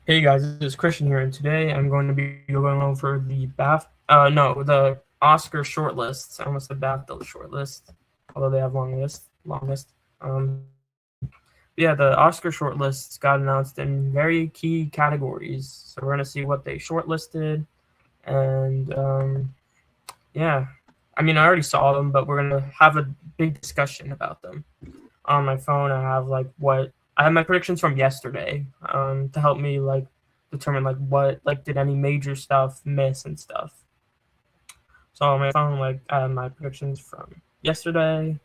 Hey guys, this is Christian here, and today I'm going to be going over the Oscar shortlists. I almost said BAFTA shortlist, although they have long list. Yeah, the Oscar shortlists got announced in very key categories, so we're gonna see what they shortlisted, and yeah, I mean I already saw them, but we're gonna have a big discussion about them. On my phone, I have my predictions from yesterday, to help me determine what did any major stuff miss and stuff. So on my phone, I have my predictions from yesterday,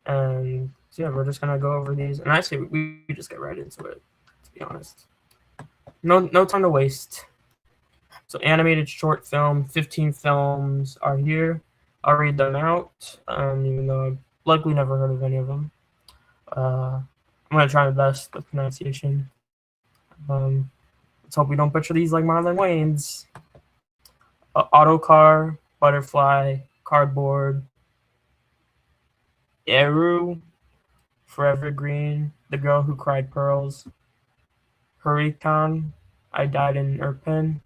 and so yeah, we're just gonna go over these. And actually, we just get right into it. To be honest, no time to waste. So animated short film, 15 films are here. I'll read them out, even though I've likely never heard of any of them. I'm gonna try my best with pronunciation. Let's hope we don't butcher these like Marlon Wayans. Autocar, Butterfly, Cardboard, Eru, Forever Green, The Girl Who Cried Pearls, Hurricane, I Died in Irpin,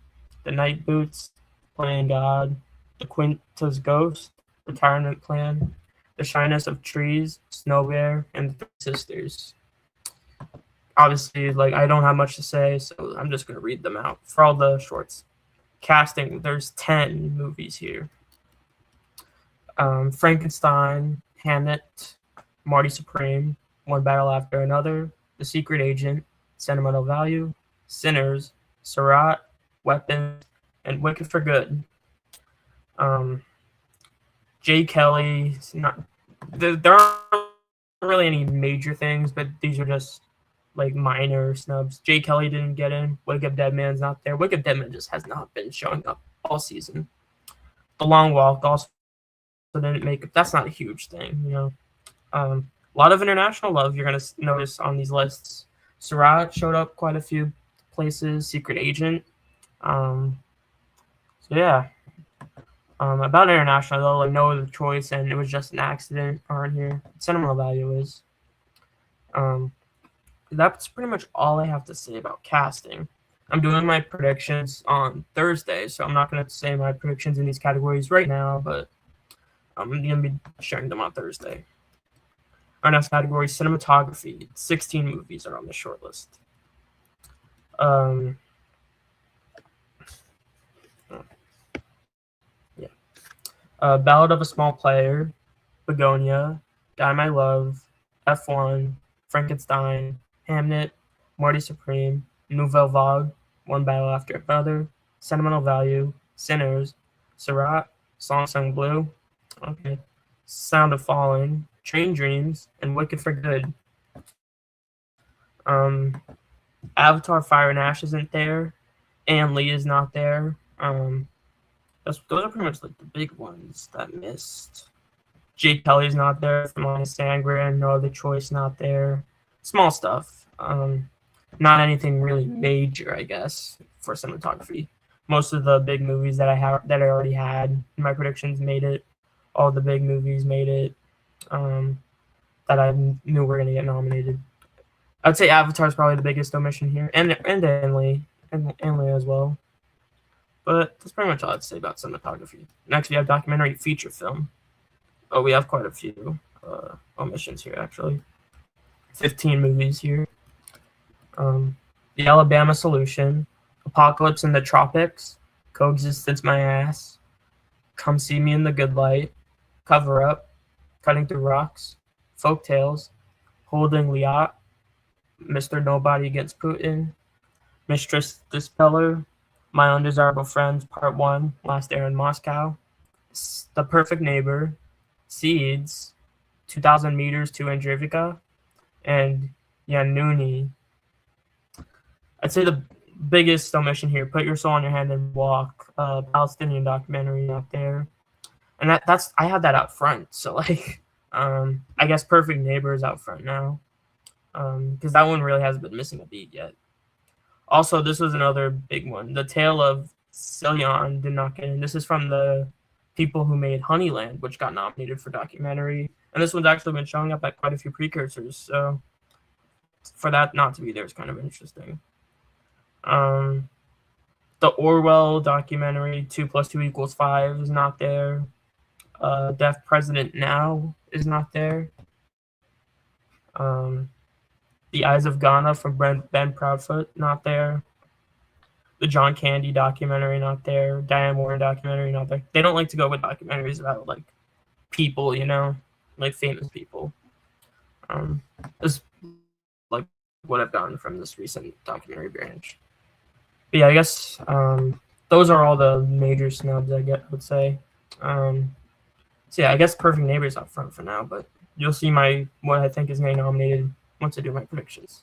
The Night Boots, Playing God, The Quinta's Ghost, Retirement Plan, The Shyness of Trees, Snow Bear, and The Three Sisters. Obviously, I don't have much to say, so I'm just gonna read them out for all the shorts. Casting, there's 10 movies here. Frankenstein, Hamnet, Marty Supreme, One Battle After Another, The Secret Agent, Sentimental Value, Sinners, Surat, Weapons, and Wicked for Good. Jay Kelly, there aren't really any major things, but these are just minor snubs. Jay Kelly didn't get in. Wake Up Dead Man's not there. Wake Up Dead Man just has not been showing up all season. The Long Walk also didn't make it. That's not a huge thing. A lot of international love you're gonna notice on these lists. Surat showed up quite a few places. Secret Agent. So yeah. About international though, No Other Choice and It Was Just an Accident aren't here. Sentimental Value is. That's pretty much all I have to say about casting. I'm doing my predictions on Thursday, so I'm not going to say my predictions in these categories right now, but I'm going to be sharing them on Thursday. Our next category, cinematography. 16 movies are on the short list. Ballad of a Small Player, Begonia, Die My Love, F1, Frankenstein, Hamnet, Marty Supreme, Nouvelle Vague, One Battle After Another, Sentimental Value, Sinners, Surat, Song Sung Blue, okay, Sound of Falling, Train Dreams, and Wicked for Good. Avatar Fire and Ash isn't there. Ann Lee is not there. Those are pretty much the big ones that missed. Jake Kelly's not there from Line of Sangria. No Other Choice not there. Small stuff. Not anything really major, I guess, for cinematography. Most of the big movies that I already had in my predictions made it. All the big movies made it. That I knew were gonna get nominated. I'd say Avatar is probably the biggest omission here, and Ann Lee as well. But that's pretty much all I'd say about cinematography. Next, we have documentary feature film. Oh, we have quite a few omissions here, actually. 15 movies here. The Alabama Solution, Apocalypse in the Tropics, Coexistence My Ass, Come See Me in the Good Light, Cover Up, Cutting Through Rocks, Folk Tales, Holding Liat, Mr. Nobody Against Putin, Mistress Dispeller, My Undesirable Friends Part 1, Last Air in Moscow, The Perfect Neighbor, Seeds, 2,000 Meters to Andrivka, and Yanuni. I'd say the biggest omission here, Put Your Soul on Your Hand and Walk, Palestinian documentary out there. And that's I had that out front, so I guess Perfect Neighbor is out front now, because that one really hasn't been missing a beat yet. Also, this was another big one. The Tale of Cillian did not get in. This is from the people who made Honeyland, which got nominated for documentary. And this one's actually been showing up at quite a few precursors, so for that not to be there is kind of interesting. Um, the Orwell documentary 2 + 2 = 5 is not there. Deaf President Now is not there. Um, The Eyes of Ghana from Ben Proudfoot, not there. The John Candy documentary, not there. Diane Warren documentary, not there. They don't like to go with documentaries about like people, like famous people. Is like what I've gotten from this recent documentary branch. But yeah, I guess those are all the major snubs I would say. So yeah, I guess Perfect Neighbors up front for now, but you'll see what I think is getting nominated once I do my predictions.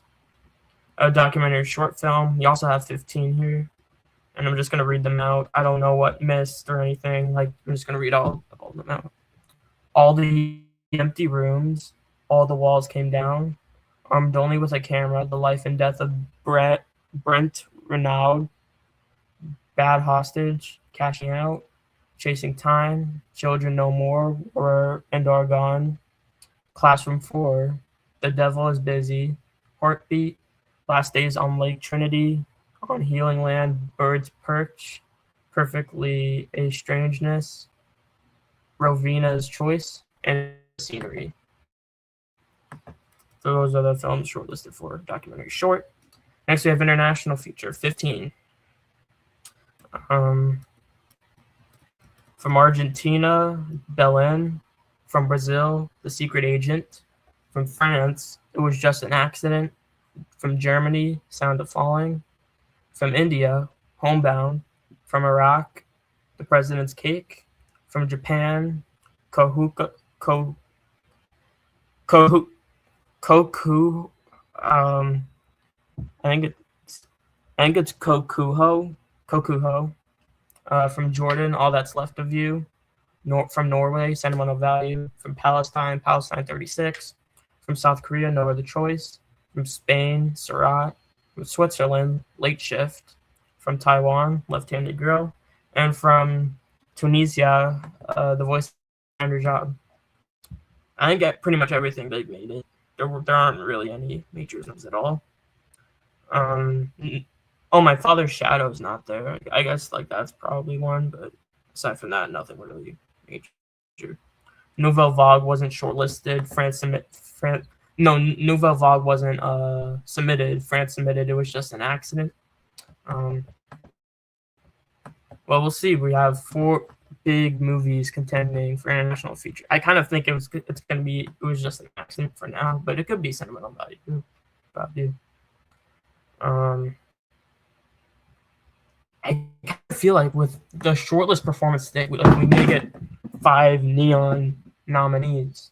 A documentary short film. You also have 15 here, and I'm just gonna read them out. I don't know what missed or anything. Like I'm just gonna read all of them out. All the Empty Rooms. All the Walls Came Down. Armed Only with a Camera. The Life and Death of Brent Renaud. Bad Hostage. Cashing Out. Chasing Time. Children No More and Are Gone. Classroom 4. The Devil is Busy. Heartbeat. Last Days on Lake Trinity. On Healing Land. Birds Perch. Perfectly a Strangeness. Rovena's Choice. And Scenery. So those are the films shortlisted for documentary short. Next, we have international feature, 15. From Argentina, Belen. From Brazil, The Secret Agent. From France, It Was Just an Accident. From Germany, Sound of Falling. From India, Homebound. From Iraq, The President's Cake. From Japan, Koku, I think it's Kokuho. From Jordan, All That's Left of You. From Norway, Sentimental Value. From Palestine, Palestine 36. From South Korea, No Other Choice. From Spain, Surat. From Switzerland, Late Shift. From Taiwan, Left-Handed Girl. And from Tunisia, The Voice of Your Job. I think pretty much everything they've made it. There aren't really any major snubs at all. My Father's Shadow's not there. I guess like that's probably one, but aside from that, nothing really major. Nouvelle Vague wasn't shortlisted. Nouvelle Vague wasn't submitted. France submitted. It was just an accident. Well, we'll see. We have 4 big movies contending for international feature. I kind of think it was just an accident for now, but it could be Sentimental Value. Probably. I feel like with the shortlist performance today, we may get 5 Neon nominees.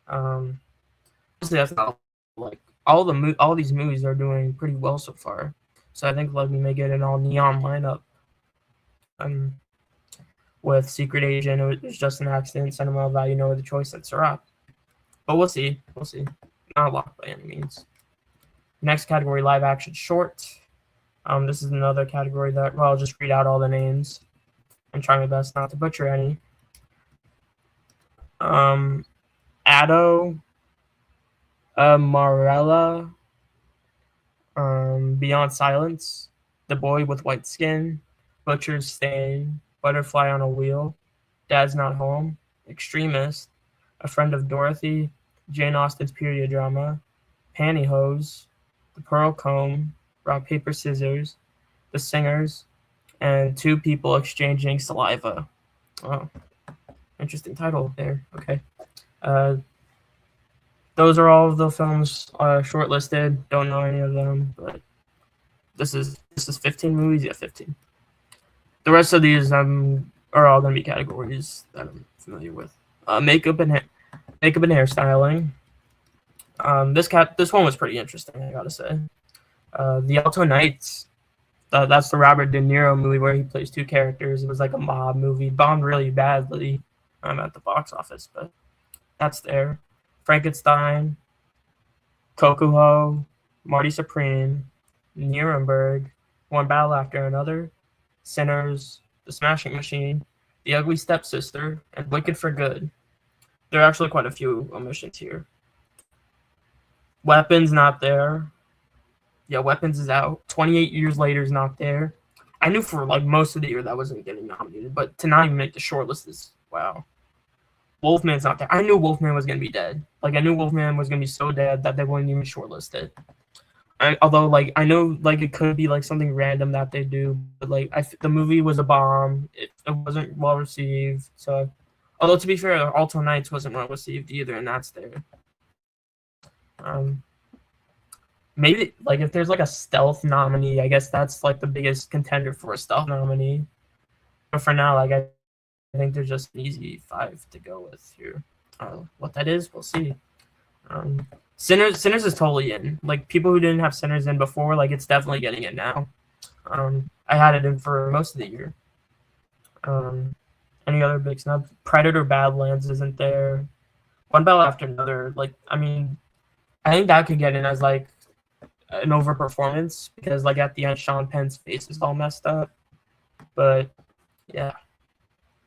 Obviously, that's not like all these movies are doing pretty well so far. So I think like we may get an all Neon lineup. With Secret Agent, It Was Just an Accident, Sentimental Value, No Other Choice, and Surat. But we'll see. Not a lot by any means. Next category, live action short. This is another category that I'll just read out all the names and try my best not to butcher any. Addo, Marella, Beyond Silence, The Boy with White Skin, Butcher's Stain, Butterfly on a Wheel, Dad's Not Home, Extremist, A Friend of Dorothy, Jane Austen's period drama, Pantyhose, The Pearl Comb, Rock, Paper, Scissors, The Singers, and Two People Exchanging Saliva. Oh, interesting title there. Okay. Those are all of the films shortlisted. Don't know any of them, but this is 15 movies. Yeah, 15. The rest of these are all going to be categories that I'm familiar with. Makeup and hairstyling. This one was pretty interesting, I gotta say. The Alto Knights. That's the Robert De Niro movie where he plays 2 characters. It was like a mob movie. Bombed really badly at the box office, but that's there. Frankenstein, Kokuho, Marty Supreme, Nuremberg, One Battle After Another, Sinners, The Smashing Machine, The Ugly Stepsister, and Wicked for Good. There are actually quite a few omissions here. Weapons not there. Yeah, Weapons is out. 28 Years Later is not there. I knew for like most of the year that wasn't getting nominated, but to not even make the shortlist is wow. Wolfman's not there. I knew Wolfman was gonna be dead. Like I knew Wolfman was gonna be so dead that they wouldn't even shortlist it. Although like I know like it could be like something random that they do, but like the movie was a bomb. It wasn't well received. So, although to be fair, Alto Knights wasn't well received either, and that's there. Um, Maybe like if there's like a stealth nominee, I guess that's like the biggest contender for a stealth nominee. But for now, like I think there's just an easy 5 to go with here. What that is, we'll see. Sinners is totally in. Like people who didn't have Sinners in before, like it's definitely getting it now. I had it in for most of the year. Any other big snubs? Predator Badlands isn't there. One Battle After Another. Like I mean, I think that could get in as like an overperformance because like at the end Sean Penn's face is all messed up. But yeah.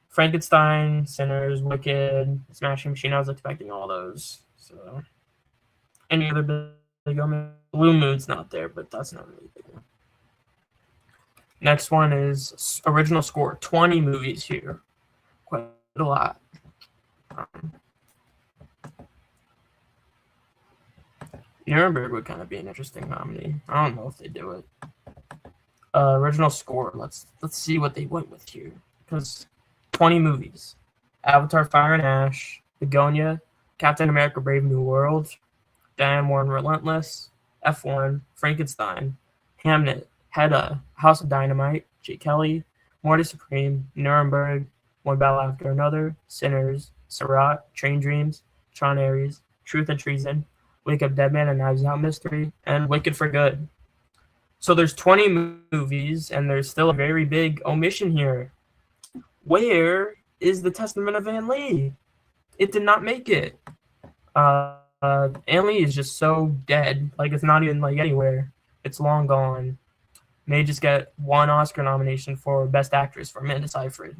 Frankenstein, Sinners, Wicked, Smashing Machine. I was expecting all those. So any other big one? Blue Moon's not there, but that's not really big one. Next one is original score. 20 movies here. Quite a lot. Nuremberg would kind of be an interesting nominee. I don't know if they do it. Original score. Let's see what they went with here. Because 20 movies. Avatar, Fire and Ash, Begonia, Captain America, Brave New World, Diane Warren, Relentless, F1, Frankenstein, Hamnet, Hedda, House of Dynamite, J. Kelly, Morty Supreme, Nuremberg, One Battle After Another, Sinners, Seurat, Train Dreams, Tron Ares, Truth and Treason, Wake Up Dead Man and Knives Out Mystery, and Wicked for Good. So there's 20 movies, and there's still a very big omission here. Where is The Testament of Anne Lee? It did not make it. Anne Lee is just so dead. Like, it's not even, like, anywhere. It's long gone. May just get one Oscar nomination for Best Actress for Amanda Seyfried.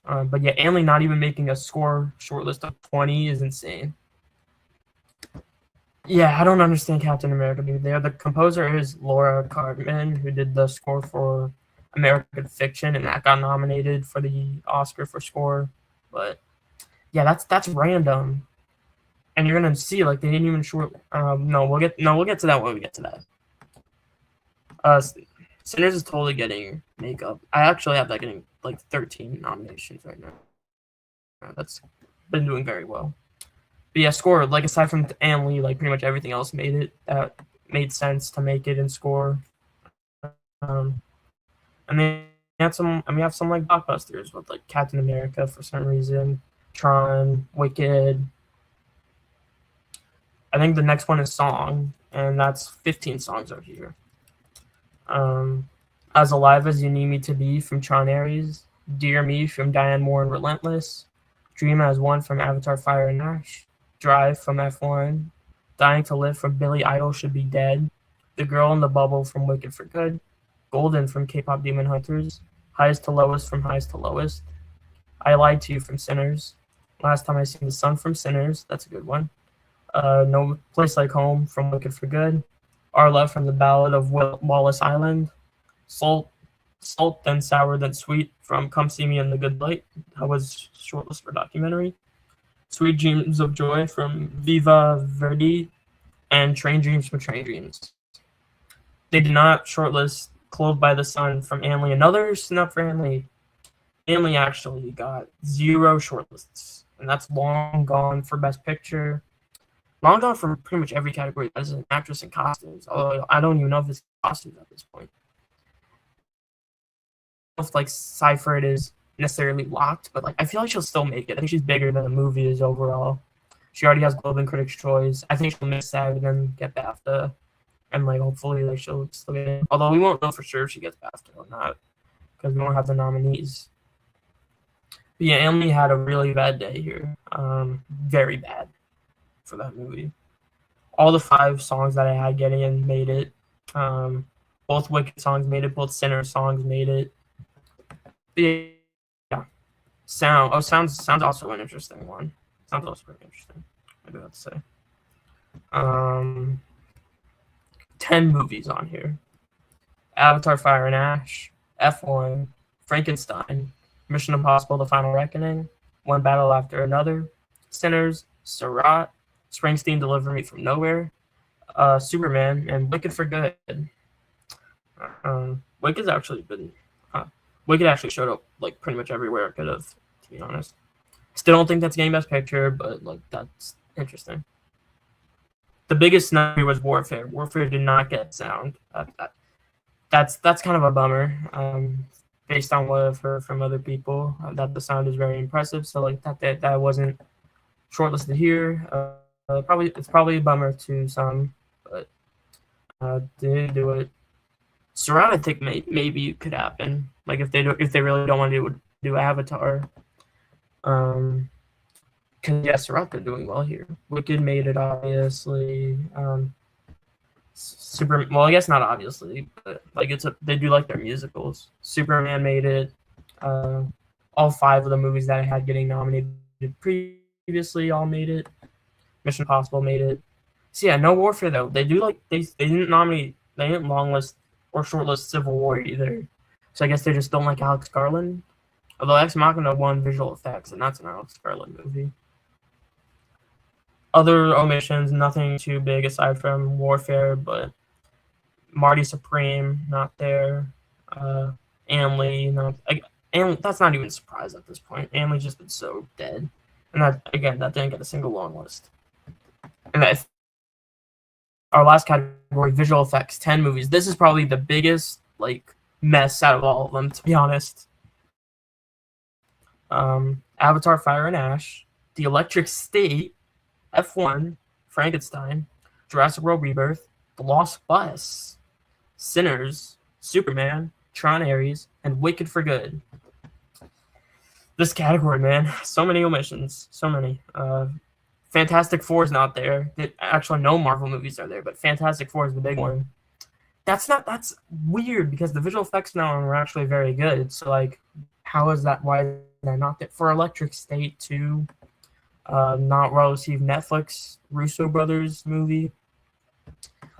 But yeah, Anne Lee not even making a score shortlist of 20 is insane. Yeah, I don't understand Captain America being there. The composer is Laura Cartman, who did the score for American Fiction, and that got nominated for the Oscar for score. But yeah, that's random. And you're gonna see like they didn't even short. We'll get to that when we get to that. Sinners is totally getting makeup. I actually have that getting like 13 nominations right now. That's been doing very well. But yeah, score, like aside from Anne Lee, like pretty much everything else made it. That made sense to make it in score. And then we have some like blockbusters with like Captain America for some reason, Tron, Wicked. I think the next one is Song, and that's 15 songs out here. As Alive as You Need Me to Be from Tron Ares, Dear Me from Diane Warren Relentless, Dream as One from Avatar Fire and Ash, Drive from F1, Dying to Live from Billy Idol Should Be Dead, The Girl in the Bubble from Wicked for Good, Golden from K-Pop Demon Hunters, Highest to Lowest from Highest to Lowest, I Lied to You from Sinners, Last Time I Seen the Sun from Sinners, that's a good one, No Place Like Home from Wicked for Good, Our Love from the Ballad of Wallace Island, Salt Then Sour Then Sweet from Come See Me in the Good Light, that was shortlist for documentary, Sweet Dreams of Joy from Viva Verdi, and Train Dreams from Train Dreams. They did not shortlist Clothed by the Sun from Anne Lee. Another snub for Anne Lee. Anne Lee actually got 0 shortlists, and that's long gone for Best Picture. Long gone for pretty much every category as an actress in costumes, although I don't even know if it's costumes at this point. If like Seyfried is necessarily locked, but like I feel like she'll still make it. I think she's bigger than the movie is overall. She already has Globe and Critics' Choice. I think she'll miss that and then get BAFTA, and like hopefully like she'll still get in. Although we won't know for sure if she gets BAFTA or not because we don't have the nominees. But yeah, Anne Lee had a really bad day here. Very bad for that movie. All the 5 songs that I had getting in made it. Both Wicked songs made it. Both Sinner songs made it. Yeah. Sounds also an interesting one. Sounds also pretty interesting. I do have to say. 10 movies on here: Avatar: Fire and Ash, F1, Frankenstein, Mission Impossible: The Final Reckoning, One Battle After Another, Sinners, Surat, Springsteen: Deliver Me from Nowhere, Superman, and Wicked for Good. Wicked's actually been Wicked actually showed up like pretty much everywhere it could have, to be honest. Still don't think that's getting Best Picture, but like that's interesting. The biggest snub was Warfare. Warfare did not get sound. That's kind of a bummer. Based on what I've heard from other people, that the sound is very impressive. So like that wasn't shortlisted here. It's probably a bummer to some, but didn't do it. Surround, I think maybe it could happen. Like if they really don't want to do Avatar, because yeah, Surround been doing well here. Wicked made it, obviously. Well, I guess not obviously, but like they do like their musicals. Superman made it. All 5 of the movies that I had getting nominated previously all made it. Mission Impossible made it. So yeah, no Warfare though. They do like they didn't nominate. They didn't longlist or shortlist Civil War either. So I guess they just don't like Alex Garland. Although Ex Machina won visual effects, and that's an Alex Garland movie. Other omissions, nothing too big aside from Warfare, but Marty Supreme not there. Ann Lee, and that's not even a surprise at this point. Ann Lee's just been so dead, and that didn't get a single long list. And that our last category, visual effects, 10 movies. This is probably the biggest like mess out of all of them, to be honest. Avatar: Fire and Ash, The Electric State, F1, Frankenstein, Jurassic World Rebirth, The Lost Bus, Sinners, Superman, Tron Ares, and Wicked for Good. This category, man, so many omissions, so many. Fantastic Four is not there. Actually, no Marvel movies are there, but Fantastic Four is the big one. That's weird because the visual effects now are actually very good. So like, how is that? Why is that not there? For Electric State too, not well received Netflix Russo brothers movie.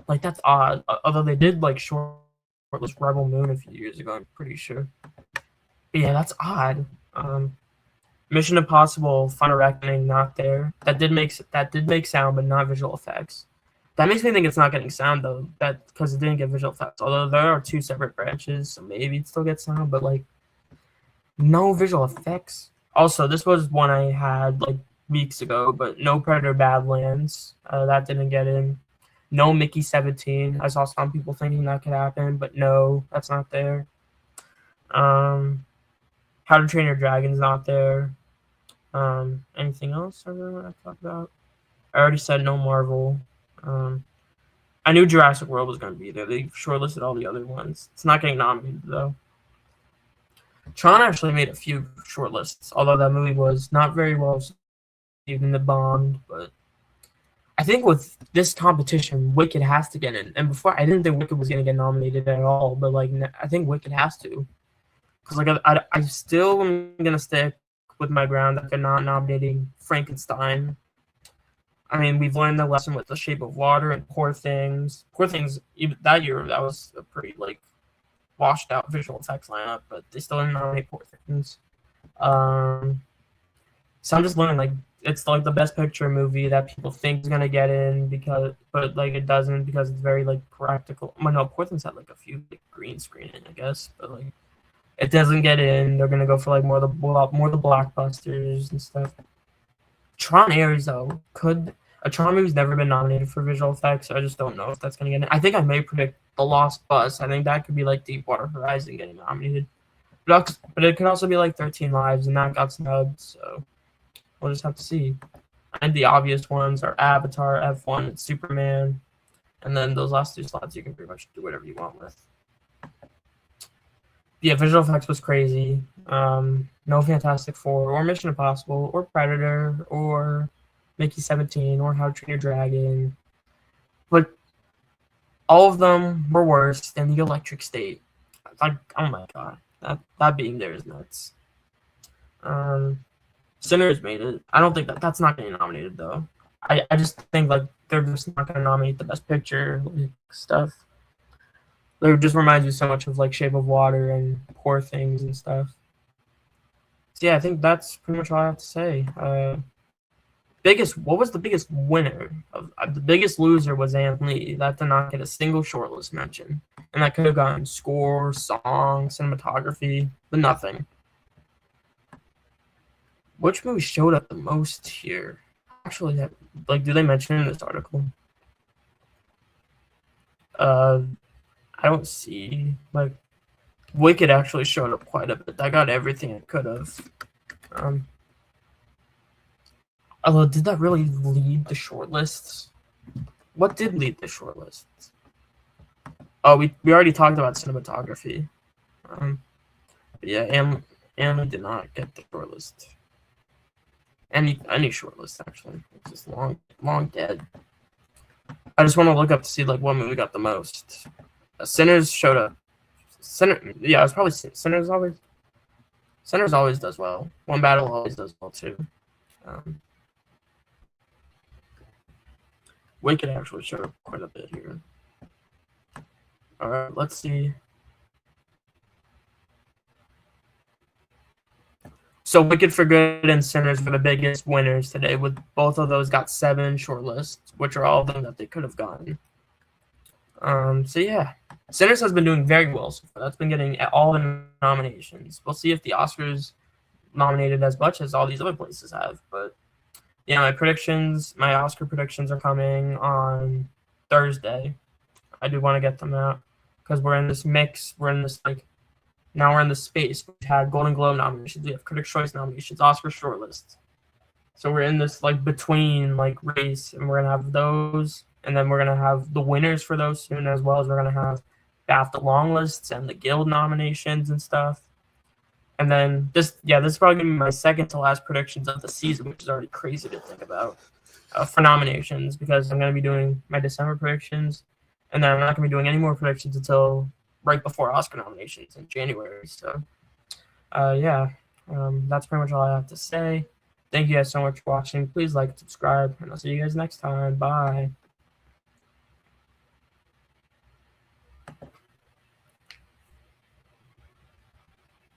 Like that's odd. Although they did like shortlist Rebel Moon a few years ago, I'm pretty sure. But yeah, that's odd. Mission Impossible: Final Reckoning not there. That did make sound, but not visual effects. That makes me think it's not getting sound though. That because it didn't get visual effects. Although there are 2 separate branches, so maybe it still gets sound, but like no visual effects. Also, this was one I had like weeks ago, but no Predator Badlands. That didn't get in. No Mickey 17. I saw some people thinking that could happen, but no, that's not there. How to Train Your Dragon's not there. Anything else I really want to talk about? I already said no Marvel. I knew Jurassic World was going to be there. They shortlisted all the other ones. It's not getting nominated though. Tron actually made a few shortlists, although that movie was not very well received and it bombed. But I think with this competition, Wicked has to get in. And before, I didn't think Wicked was going to get nominated at all, but like I think Wicked has to. Because like I still am gonna stick with my ground that they're not nominating Frankenstein. I mean, we've learned the lesson with The Shape of Water and Poor Things. Poor Things, even that year, that was a pretty like washed out visual effects lineup, but they still didn't nominate Poor Things. So I'm just learning like it's like the Best Picture movie that people think is gonna get in but like it doesn't because it's very like practical. Well, no, Poor Things had like a few like, green screening, I guess, but like. It doesn't get in. They're gonna go for like more the blockbusters and stuff. Tron Ares though a Tron movie's never been nominated for visual effects, so I just don't know if that's gonna get in. I think I may predict The Lost Bus. I think that could be like Deepwater Horizon getting nominated, but it could also be like 13 Lives, and that got snubbed. So we'll just have to see. And the obvious ones are Avatar, F1, and Superman, and then those last 2 slots you can pretty much do whatever you want with. Yeah, visual effects was crazy. No Fantastic Four, or Mission Impossible, or Predator, or Mickey 17, or How to Train Your Dragon. But all of them were worse than The Electric State. Like, oh my god, that being there is nuts. Sinners made it. I don't think that's not getting nominated though. I just think like they're just not gonna nominate the best picture like stuff. Like, it just reminds me so much of like Shape of Water and Poor Things and stuff. So yeah, I think that's pretty much all I have to say. What was the biggest winner? The biggest loser was Ann Lee. That did not get a single shortlist mention, and that could have gotten score, song, cinematography, but nothing. Which movie showed up the most here? Actually, like, do they mention in this article? I don't see, like, Wicked actually showed up quite a bit. That got everything it could have. Although, did that really lead the shortlists? What did lead the shortlists? Oh, we already talked about cinematography. Yeah, Anna did not get the shortlist. Any shortlist actually. It's just long dead. I just want to look up to see like what movie got the most. Sinners showed up. Yeah, it was probably Sinners always. Sinners always does well. One Battle always does well too. Wicked actually showed up quite a bit here. All right, let's see. So Wicked for Good and Sinners were the biggest winners today, with both of those got 7 shortlists, which are all of them that they could have gotten. So yeah, Sinners has been doing very well so far. That's been getting all the nominations. We'll see if the Oscars nominated as much as all these other places have. But yeah, my Oscar predictions are coming on Thursday. I do want to get them out because we're in this mix. Now we're in the space. We've had Golden Globe nominations. We have Critics' Choice nominations, Oscar shortlists. So we're in this like between like race, and we're gonna have those, and then we're gonna have the winners for those soon, as well as we're gonna have BAFTA long lists and the Guild nominations and stuff. And then this is probably gonna be my second to last predictions of the season, which is already crazy to think about for nominations, because I'm gonna be doing my December predictions, and then I'm not gonna be doing any more predictions until right before Oscar nominations in January. So, that's pretty much all I have to say. Thank you guys so much for watching. Please like, subscribe, and I'll see you guys next time. Bye.